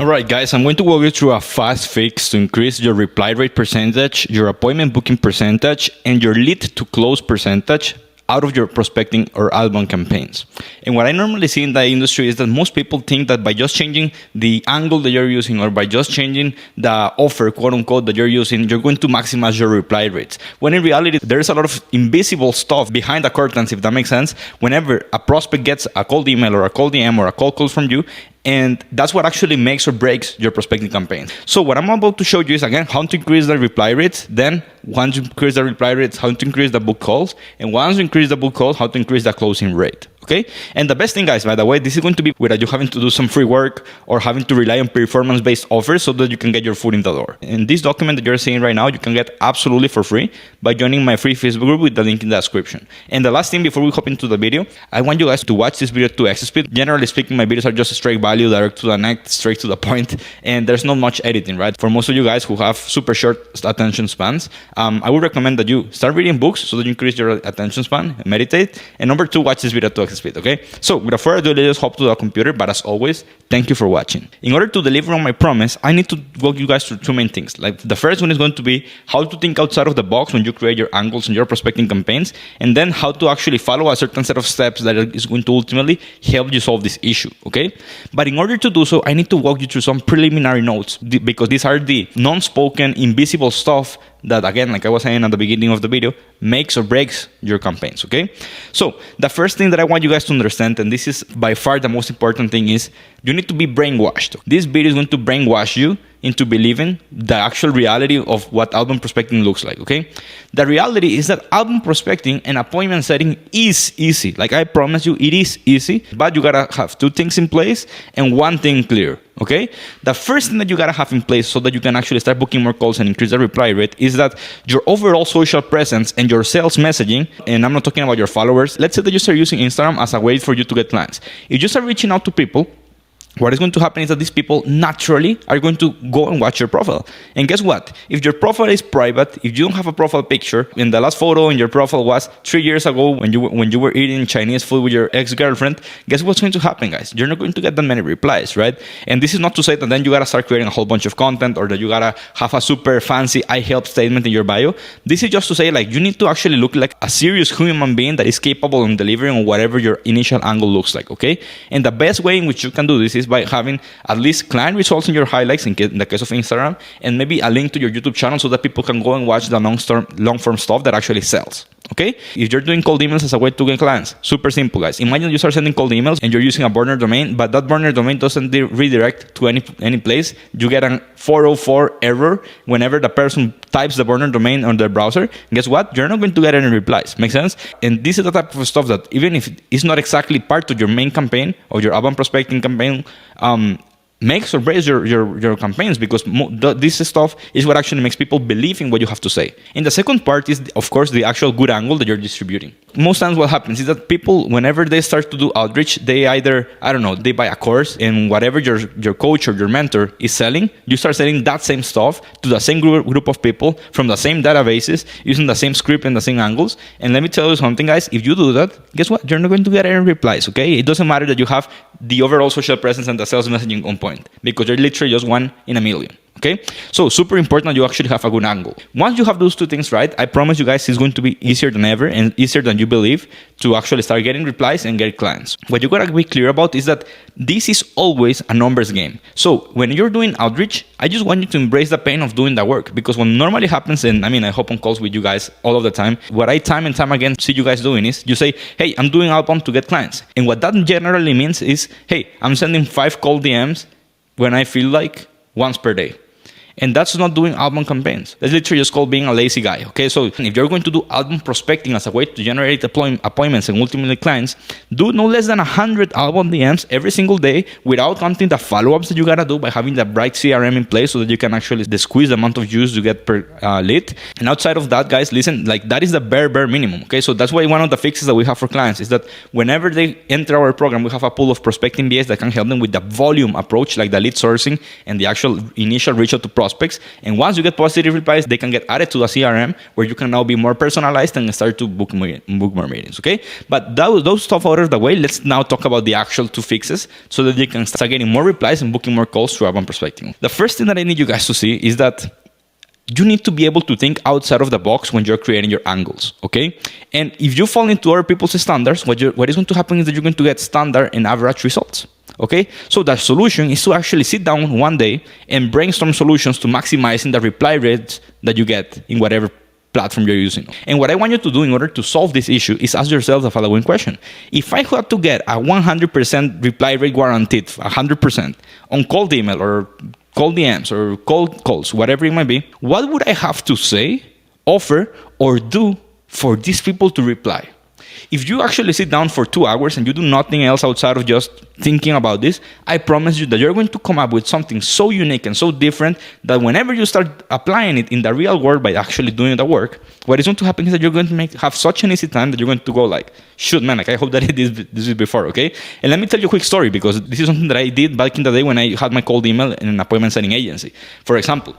Alright guys, I'm going to walk you through a fast fix to increase your reply rate percentage, your appointment booking percentage, and your lead to close percentage out of your prospecting or outbound campaigns. And what I normally see in the industry is that most people think that by just changing the angle that you're using or by just changing the offer, quote unquote, that you're using, you're going to maximize your reply rates. When in reality, there's a lot of invisible stuff behind the curtains, if that makes sense. Whenever a prospect gets a cold email or a cold DM or a cold call from you, and that's what actually makes or breaks your prospecting campaign. So what I'm about to show you is, again, how to increase the reply rates. Then once you increase the reply rates, how to increase the book calls. And once you increase the book calls, how to increase the closing rate. Okay? And the best thing, guys, by the way, this is going to be without you having to do some free work or having to rely on performance-based offers so that you can get your foot in the door. And this document that you're seeing right now, you can get absolutely for free by joining my free Facebook group with the link in the description. And the last thing before we hop into the video, I want you guys to watch this video to X speed. Generally speaking, my videos are just straight value, direct to the neck, straight to the point, and there's not much editing, right? For most of you guys who have super short attention spans, I would recommend that you start reading books so that you increase your attention span, meditate, and number two, watch this video to X speed, okay? So without further ado, let's hop to the computer, but as always, thank you for watching. In order to deliver on my promise, I need to walk you guys through two main things. Like the first one is going to be how to think outside of the box when you create your angles and your prospecting campaigns, and then how to actually follow a certain set of steps that is going to ultimately help you solve this issue, okay? But in order to do so, I need to walk you through some preliminary notes because these are the non-spoken, invisible stuff that, again, like I was saying at the beginning of the video, makes or breaks your campaigns, okay? So the first thing that I want you guys to understand, and this is by far the most important thing, is you need to be brainwashed. This video is going to brainwash you into believing the actual reality of what outbound prospecting looks like, okay? The reality is that outbound prospecting and appointment setting is easy. Like I promise you, it is easy, but you gotta have two things in place and one thing clear, okay? The first thing that you gotta have in place so that you can actually start booking more calls and increase the reply rate is that your overall social presence and your sales messaging, and I'm not talking about your followers, let's say that you start using Instagram as a way for you to get clients. If you start reaching out to people, what is going to happen is that these people naturally are going to go and watch your profile. And guess what? If your profile is private, if you don't have a profile picture, and the last photo in your profile was 3 years ago when you were eating Chinese food with your ex-girlfriend, guess what's going to happen, guys? You're not going to get that many replies, right? And this is not to say that then you gotta start creating a whole bunch of content or that you gotta have a super fancy I help statement in your bio. This is just to say, like, you need to actually look like a serious human being that is capable of delivering on whatever your initial angle looks like, okay? And the best way in which you can do this is by having at least client results in your highlights in the case of Instagram, and maybe a link to your YouTube channel so that people can go and watch the long-form stuff that actually sells. Okay? If you're doing cold emails as a way to get clients, super simple, guys. Imagine you start sending cold emails and you're using a burner domain, but that burner domain doesn't redirect to any place. You get a 404 error whenever the person types the burner domain on their browser. Guess what? You're not going to get any replies. Make sense? And this is the type of stuff that even if it's not exactly part of your main campaign or your outbound prospecting campaign, makes or breaks your campaigns, because this stuff is what actually makes people believe in what you have to say. And the second part is, of course, the actual good angle that you're distributing. Most times what happens is that people, whenever they start to do outreach, they either, I don't know, they buy a course, and whatever your coach or your mentor is selling, you start selling that same stuff to the same group of people from the same databases, using the same script and the same angles. And let me tell you something, guys, if you do that, guess what? You're not going to get any replies, okay? It doesn't matter that you have the overall social presence and the sales messaging on point, because you're literally just 1 in a million. Okay, so super important you actually have a good angle. Once you have those two things right, I promise you guys it's going to be easier than ever and easier than you believe to actually start getting replies and get clients. What you gotta be clear about is that this is always a numbers game. So when you're doing outreach, I just want you to embrace the pain of doing the work, because what normally happens, and I mean, I hop on calls with you guys all of the time, what I time and time again see you guys doing is you say, hey, I'm doing outbound to get clients. And what that generally means is, hey, I'm sending 5 cold DMs when I feel like once per day. And that's not doing outbound campaigns. That's literally just called being a lazy guy, okay? So if you're going to do outbound prospecting as a way to generate appointments and ultimately clients, do no less than 100 outbound DMs every single day without counting the follow-ups that you gotta do by having the right CRM in place so that you can actually squeeze the amount of views you get per lead. And outside of that, guys, listen, like that is the bare minimum, okay? So that's why one of the fixes that we have for clients is that whenever they enter our program, we have a pool of prospecting BAs that can help them with the volume approach, like the lead sourcing and the actual initial reach out to prospects. prospects. And once you get positive replies, they can get added to the CRM where you can now be more personalized and start to book more meetings, okay? But those stuff out of the way, let's now talk about the actual 2 fixes so that you can start getting more replies and booking more calls through outbound prospecting. The first thing that I need you guys to see is that you need to be able to think outside of the box when you're creating your angles, okay? And if you fall into other people's standards, what is going to happen is that you're going to get standard and average results, okay? So the solution is to actually sit down one day and brainstorm solutions to maximizing the reply rates that you get in whatever platform you're using. And what I want you to do in order to solve this issue is ask yourself the following question. If I had to get a 100% reply rate guaranteed, 100% on cold email or cold DMs or cold calls, whatever it might be, what would I have to say, offer, or do for these people to reply? If you actually sit down for 2 hours and you do nothing else outside of just thinking about this, I promise you that you're going to come up with something so unique and so different that whenever you start applying it in the real world by actually doing the work, what is going to happen is that you're going to have such an easy time that you're going to go like, shoot, man, like I hope that I did this before, okay? And let me tell you a quick story because this is something that I did back in the day when I had my cold email in an appointment setting agency. For example,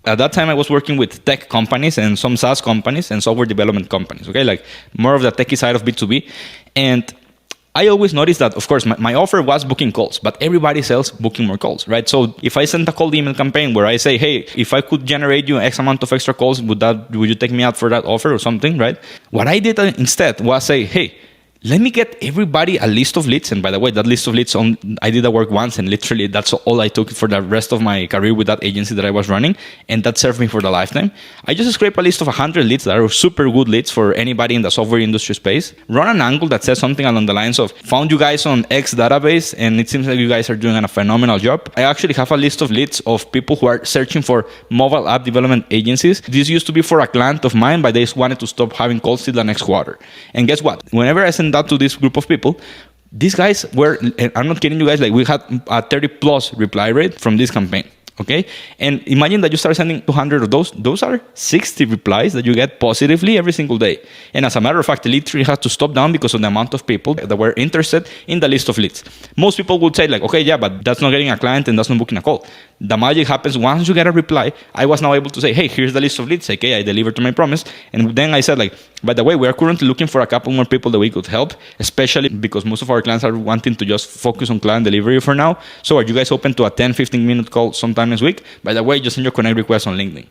at that time, I was working with tech companies and some SaaS companies and software development companies, okay? Like more of the techie side of B2B. And I always noticed that, of course, my offer was booking calls, but everybody sells booking more calls, right? So if I send a cold email campaign where I say, hey, if I could generate you X amount of extra calls, would you take me out for that offer or something, right? What I did instead was say, hey, let me get everybody a list of leads. And by the way, that list of leads, I did the work once and literally that's all I took for the rest of my career with that agency that I was running. And that served me for the lifetime. I just scraped a list of 100 leads that are super good leads for anybody in the software industry space. Run an angle that says something along the lines of, found you guys on X database and it seems like you guys are doing a phenomenal job. I actually have a list of leads of people who are searching for mobile app development agencies. This used to be for a client of mine, but they just wanted to stop having calls till the next quarter. And guess what? Whenever I send that to this group of people, these guys were, and I'm not kidding you guys, like we had a 30 plus reply rate from this campaign. Okay. And imagine that you start sending 200 of those are 60 replies that you get positively every single day. And as a matter of fact, the lead tree has to stop down because of the amount of people that were interested in the list of leads. Most people would say like, okay, yeah, but that's not getting a client and that's not booking a call. The magic happens once you get a reply. I was now able to say, hey, here's the list of leads. Okay, I delivered to my promise. And then I said like, by the way, we are currently looking for a couple more people that we could help, especially because most of our clients are wanting to just focus on client delivery for now. So are you guys open to a 10, 15-minute call sometime next week? By the way, just send your connect request on LinkedIn.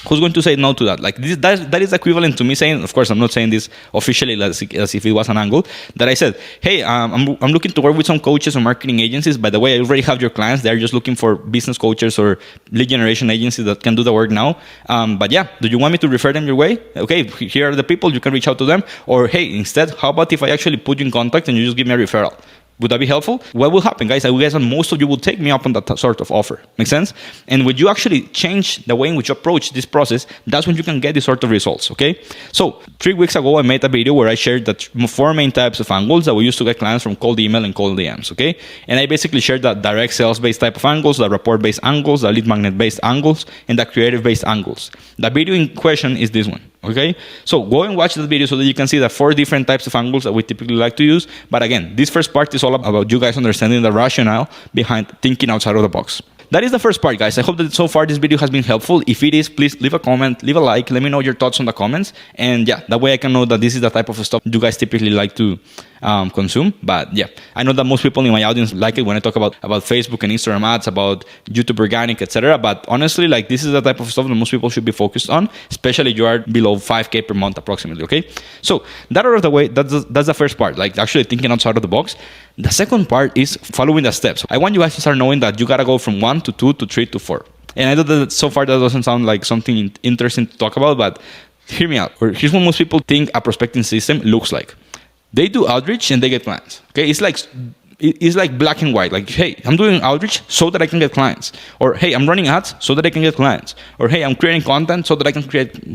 Who's going to say no to that? Like this, that is equivalent to me saying, of course, I'm not saying this officially as if it was an angle, that I said, hey, I'm looking to work with some coaches or marketing agencies. By the way, I already have your clients. They're just looking for business coaches or lead generation agencies that can do the work now. But yeah, do you want me to refer them your way? Okay, here are the people. You can reach out to them. Or hey, instead, how about if I actually put you in contact and you just give me a referral? Would that be helpful? What will happen, guys? I guess that most of you will take me up on that sort of offer. Make sense? And when you actually change the way in which you approach this process, that's when you can get these sort of results, okay? So 3 weeks ago, I made a video where I shared the 4 main types of angles that we use to get clients from cold email and cold DMs, okay? And I basically shared the direct sales-based type of angles, the report-based angles, the lead magnet-based angles, and the creative-based angles. The video in question is this one. Okay, so go and watch that video so that you can see the 4 different types of angles that we typically like to use. But again, this first part is all about you guys understanding the rationale behind thinking outside of the box. That is the first part, guys. I hope that so far this video has been helpful. If it is, please leave a comment, leave a like, let me know your thoughts on the comments. And yeah, that way I can know that this is the type of stuff you guys typically like to consume. But yeah, I know that most people in my audience like it when I talk about Facebook and Instagram ads, about YouTube organic, etc. But honestly, like this is the type of stuff that most people should be focused on, especially if you are below 5K per month approximately, okay? So that out of the way, that's the first part, like actually thinking outside of the box. The second part is following the steps. I want you guys to start knowing that you gotta go from 1 to 2 to 3 to 4. And I know that so far that doesn't sound like something interesting to talk about, but hear me out. Or here's what most people think a prospecting system looks like. They do outreach and they get clients. Okay, it's like black and white. Like, hey, I'm doing outreach so that I can get clients. Or hey, I'm running ads so that I can get clients. Or hey, I'm creating content so that I can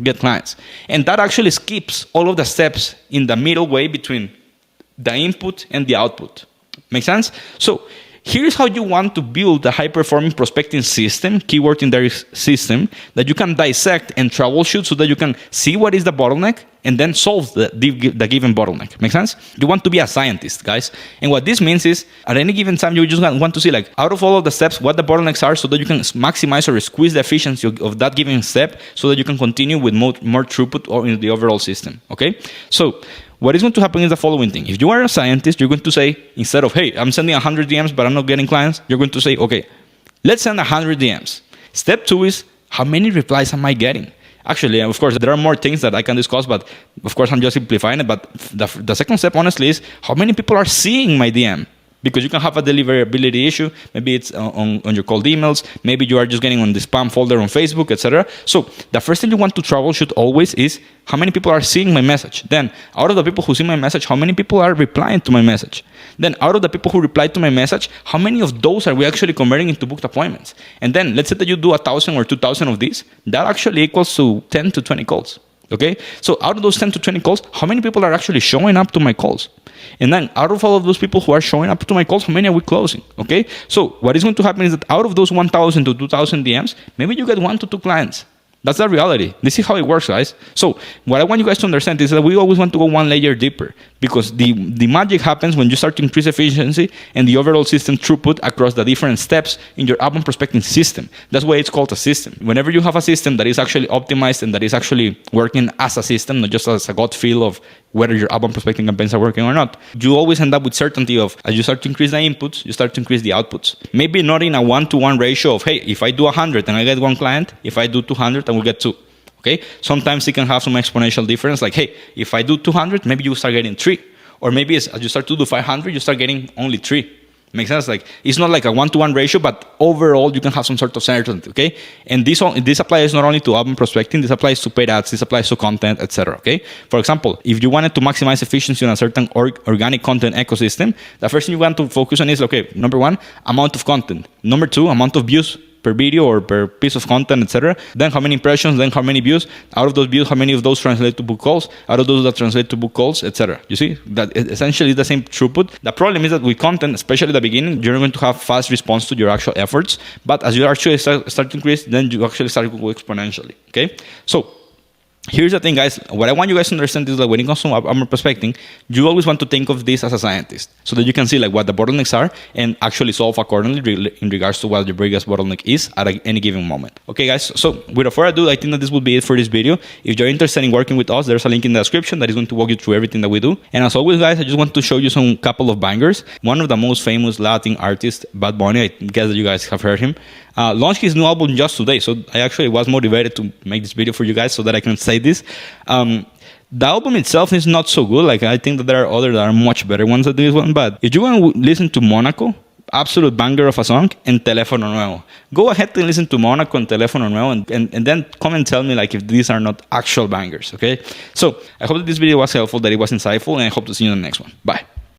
get clients. And that actually skips all of the steps in the middle way between the input and the output. Make sense? So here's how you want to build a high-performing prospecting system, keyword index system, that you can dissect and troubleshoot so that you can see what is the bottleneck and then solve the given bottleneck. Make sense? You want to be a scientist, guys. And what this means is, at any given time, you just want to see, like, out of all of the steps, what the bottlenecks are so that you can maximize or squeeze the efficiency of that given step so that you can continue with more throughput or in the overall system, okay? So what is going to happen is the following thing. If you are a scientist, you're going to say, instead of, hey, I'm sending 100 DMs, but I'm not getting clients, you're going to say, okay, let's send 100 DMs. Step 2 is, how many replies am I getting? Actually, of course, there are more things that I can discuss, but of course, I'm just simplifying it. But the second step, honestly, is how many people are seeing my DM? Because you can have a deliverability issue. Maybe it's on your cold emails. Maybe you are just getting on the spam folder on Facebook, etc. So the first thing you want to troubleshoot always is how many people are seeing my message. Then out of the people who see my message, how many people are replying to my message? Then out of the people who replied to my message, how many of those are we actually converting into booked appointments? And then let's say that you do 1,000 or 2,000 of these. That actually equals to 10 to 20 calls. Okay, so out of those 10 to 20 calls, how many people are actually showing up to my calls? And then out of all of those people who are showing up to my calls, how many are we closing? Okay, so what is going to happen is that out of those 1,000 to 2,000 DMs, maybe you get 1 to 2 clients. That's the reality. This is how it works, guys. So what I want you guys to understand is that we always want to go one layer deeper, because the magic happens when you start to increase efficiency and the overall system throughput across the different steps in your outbound prospecting system. That's why it's called a system. Whenever you have a system that is actually optimized and that is actually working as a system, not just as a gut feel of whether your outbound prospecting campaigns are working or not, you always end up with certainty of, as you start to increase the inputs, you start to increase the outputs. Maybe not in a 1-to-1 ratio of, hey, if I do 100 and I get 1 client, if I do 200 I will get 2. Okay? Sometimes it can have some exponential difference, like, hey, if I do 200, maybe you start getting 3. Or maybe as you start to do 500, you start getting only 3. Makes sense? Like, it's not like a 1-to-1 ratio, but overall you can have some sort of certainty, okay? And this applies not only to outbound prospecting, this applies to paid ads, this applies to content, etc. Okay? For example, if you wanted to maximize efficiency on a certain organic content ecosystem, the first thing you want to focus on is, okay, number 1, amount of content. Number 2, amount of views per video or per piece of content, etc. Then how many impressions, then how many views. Out of those views, how many of those translate to book calls. Out of those that translate to book calls, etc. You see, that essentially is the same throughput. The problem is that with content, especially at the beginning, you're going to have fast response to your actual efforts. But as you actually start to increase, then you actually start to go exponentially. Okay, so here's the thing, guys. What I want you guys to understand is that when it comes to outbound prospecting, you always want to think of this as a scientist, so that you can see like what the bottlenecks are and actually solve accordingly in regards to what your biggest bottleneck is at any given moment. Okay, guys. So without further ado, I think that this will be it for this video. If you're interested in working with us, there's a link in the description that is going to walk you through everything that we do. And as always, guys, I just want to show you some couple of bangers. One of the most famous Latin artists, Bad Bunny, I guess that you guys have heard him, launched his new album just today. So I actually was motivated to make this video for you guys so that I can say this. The album itself is not so good. Like, I think that there are others that are much better ones than this one. But if you want to listen to Monaco, absolute banger of a song, and Teléfono Nuevo, go ahead and listen to Monaco and Teléfono Nuevo, and then come and tell me like if these are not actual bangers. Okay, so I hope that this video was helpful, that it was insightful, and I hope to see you in the next one. Bye.